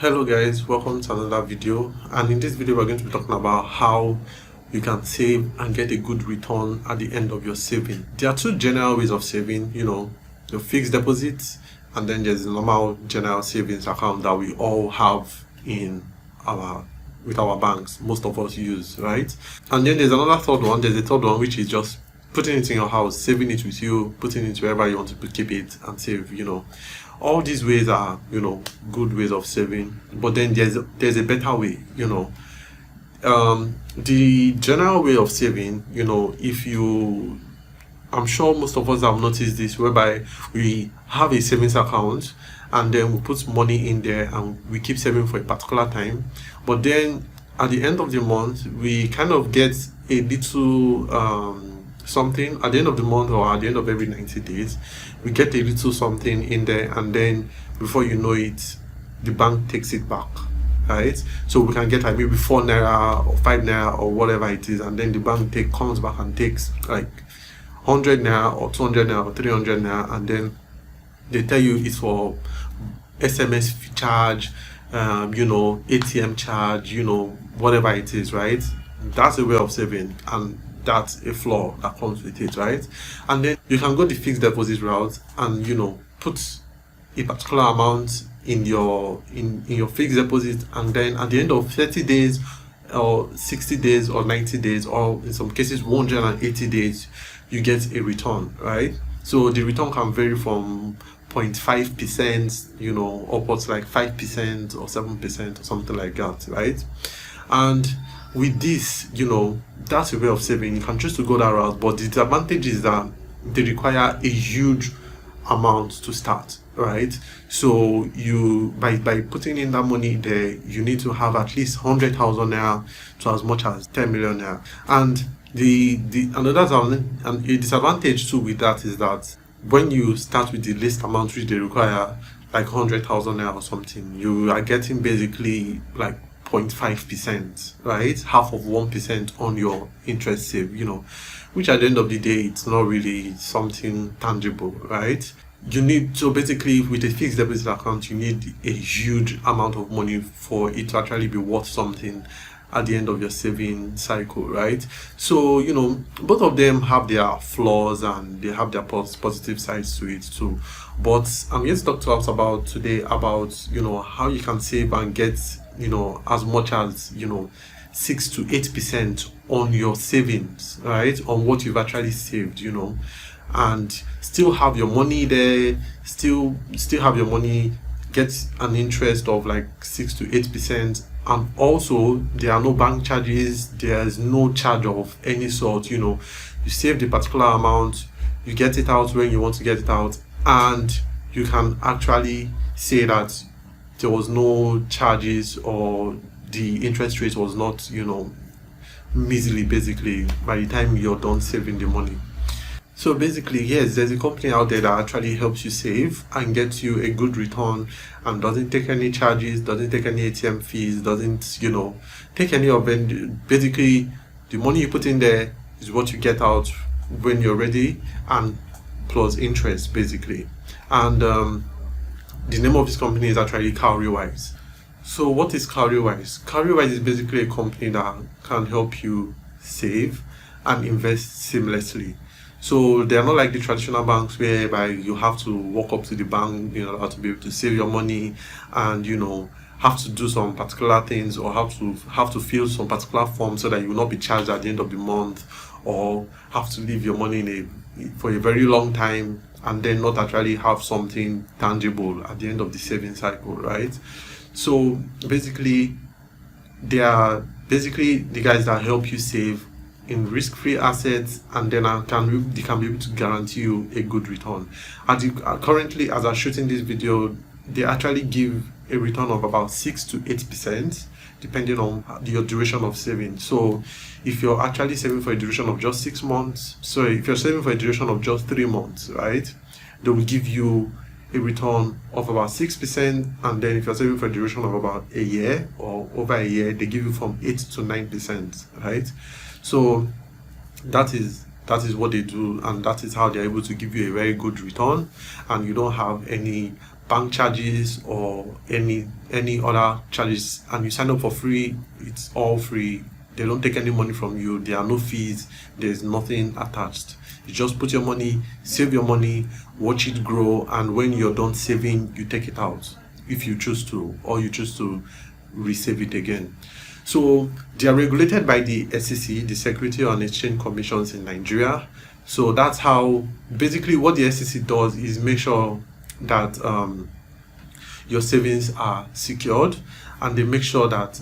Hello guys, welcome to another video, and in this video we're going to be talking about how you can save and get a good return at the end of your saving. There are two general ways of saving, your fixed deposits, and then there's the normal general savings account that we all have with our banks, most of us use, right? And then there's another third one. There's a third one which is just putting it in your house, saving it with you, putting it wherever you want to keep it and save. All these ways are good ways of saving, but then there's a better way. The general way of saving, I'm sure most of us have noticed this, whereby we have a savings account and then we put money in there and we keep saving for a particular time, but then at the end of the month we kind of get a little something at the end of the month, or at the end of every 90 days we get a little something in there, and then before you know it, the bank takes it back, right? So we can get like maybe 4 naira or 5 naira or whatever it is, and then the bank comes back and takes like 100 naira or 200 naira or 300 naira, and then they tell you it's for SMS charge, ATM charge, whatever it is, right? That's a way of saving, and that's a flaw that comes with it, right? And then you can go the fixed deposit route and put a particular amount in your fixed deposit, and then at the end of 30 days or 60 days or 90 days, or in some cases 180 days, you get a return, right? So the return can vary from 0.5%, upwards like 5% or 7% or something like that, right? And with this, that's a way of saving. You can choose to go that route, but the disadvantage is that they require a huge amount to start, right? So you by putting in that money there, you need to have at least 100,000 naira to as much as 10 million naira. And a disadvantage too with that is that when you start with the least amount which they require, like 100,000 naira or something, you are getting basically like 0.5%, right? Half of 1% on your interest save, which at the end of the day, it's not really something tangible, right? So basically with a fixed deposit account, you need a huge amount of money for it to actually be worth something at the end of your saving cycle, right? So both of them have their flaws and they have their positive sides to it too. But I'm here to talk to us about today about how you can save and get as much as 6 to 8% on your savings, right? On what you've actually saved, and still have your money there, still have your money, get an interest of like 6 to 8%. And also there are no bank charges, there's no charge of any sort. You save the particular amount, you get it out when you want to get it out, and you can actually say that there was no charges, or the interest rate was not measly basically by the time you're done saving the money. So basically, yes, there's a company out there that actually helps you save and gets you a good return, and doesn't take any charges, doesn't take any ATM fees, doesn't take any of it. Basically, the money you put in there is what you get out when you're ready, and plus interest basically. And the name of this company is actually Cowrywise. So what is Cowrywise? Cowrywise is basically a company that can help you save and invest seamlessly. So they are not like the traditional banks whereby you have to walk up to the bank to be able to save your money, and have to do some particular things, or have to fill some particular form so that you will not be charged at the end of the month, or have to leave your money for a very long time and then not actually have something tangible at the end of the saving cycle, right? So basically, they are the guys that help you save in risk-free assets, and then they can be able to guarantee you a good return. Currently, as I'm shooting this video, they actually give a return of about 6 to 8%, depending on your duration of saving. So if you're actually saving for a duration of just 6 months, if you're saving for a duration of just 3 months, right, they will give you a return of about 6%, and then if you're saving for a duration of about a year or over a year, they give you from 8 to 9%, right? So that is what they do, and that is how they're able to give you a very good return, and you don't have any bank charges or any other charges, and you sign up for free, it's all free. They don't take any money from you. There are no fees. There's nothing attached. You just put your money, save your money, watch it grow, and when you're done saving, you take it out if you choose to, or you choose to resave it again. So they are regulated by the SEC, the Security and Exchange Commissions in Nigeria. So that's how, basically what the SEC does is make sure that your savings are secured, and they make sure that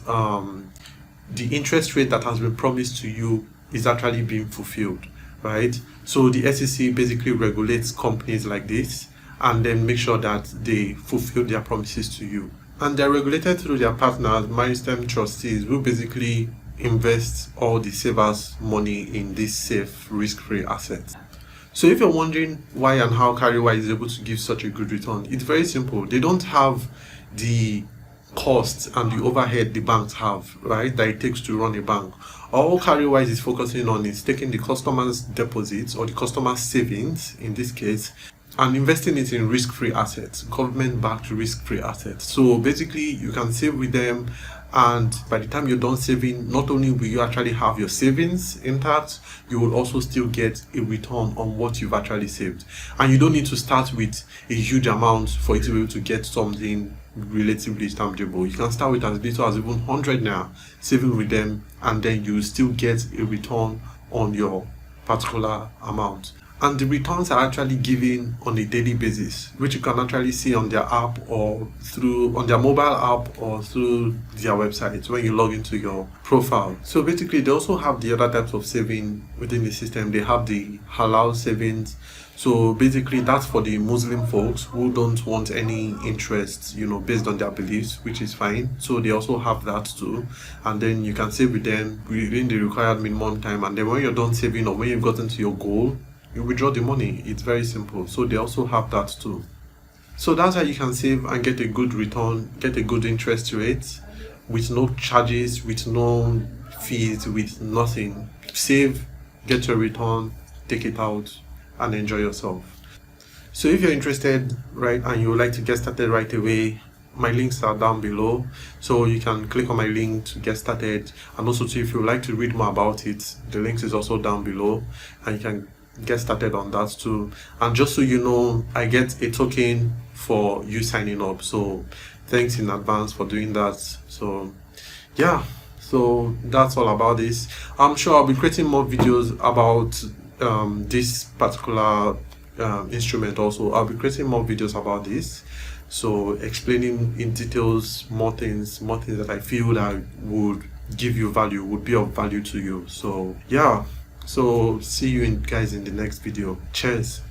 the interest rate that has been promised to you is actually being fulfilled, right? So the SEC basically regulates companies like this and then make sure that they fulfill their promises to you. And they're regulated through their partners, maritime trustees, who basically invest all the savers' money in this safe, risk-free assets. So if you're wondering why and how Cowrywise is able to give such a good return, it's very simple. They don't have the costs and the overhead the banks have, right, that it takes to run a bank. All Cowrywise is focusing on is taking the customer's deposits or the customer's savings in this case and investing it in risk-free assets, government-backed risk-free assets. So basically you can save with them, and by the time you're done saving, not only will you actually have your savings intact, you will also still get a return on what you've actually saved. And you don't need to start with a huge amount for you to be able to get something relatively tangible. You can start with as little as even 100 naira, saving with them, and then you still get a return on your particular amount. And the returns are actually given on a daily basis, which you can actually see on their app or on their mobile app or through their website when you log into your profile. So basically they also have the other types of saving within the system. They have the halal savings. So basically that's for the Muslim folks who don't want any interest, based on their beliefs, which is fine. So they also have that too. And then you can save with them within the required minimum time. And then when you're done saving or when you've gotten to your goal, you withdraw the money. It's very simple. So they also have that too. So that's how you can save and get a good return, get a good interest rate with no charges, with no fees, with nothing. Save, get your return, take it out, and enjoy yourself. So if you're interested, right, and you would like to get started right away, my links are down below, so you can click on my link to get started. And also too, if you would like to read more about it, the links is also down below, and you can get started on that too. And just so you know, I get a token for you signing up, so thanks in advance for doing that. So yeah, so that's all about this. I'm sure I'll be creating more videos about this particular instrument. Also I'll be creating more videos about this, so explaining in details more things that I feel that would give you value, would be of value to you. So yeah, so see you guys in the next video. Cheers.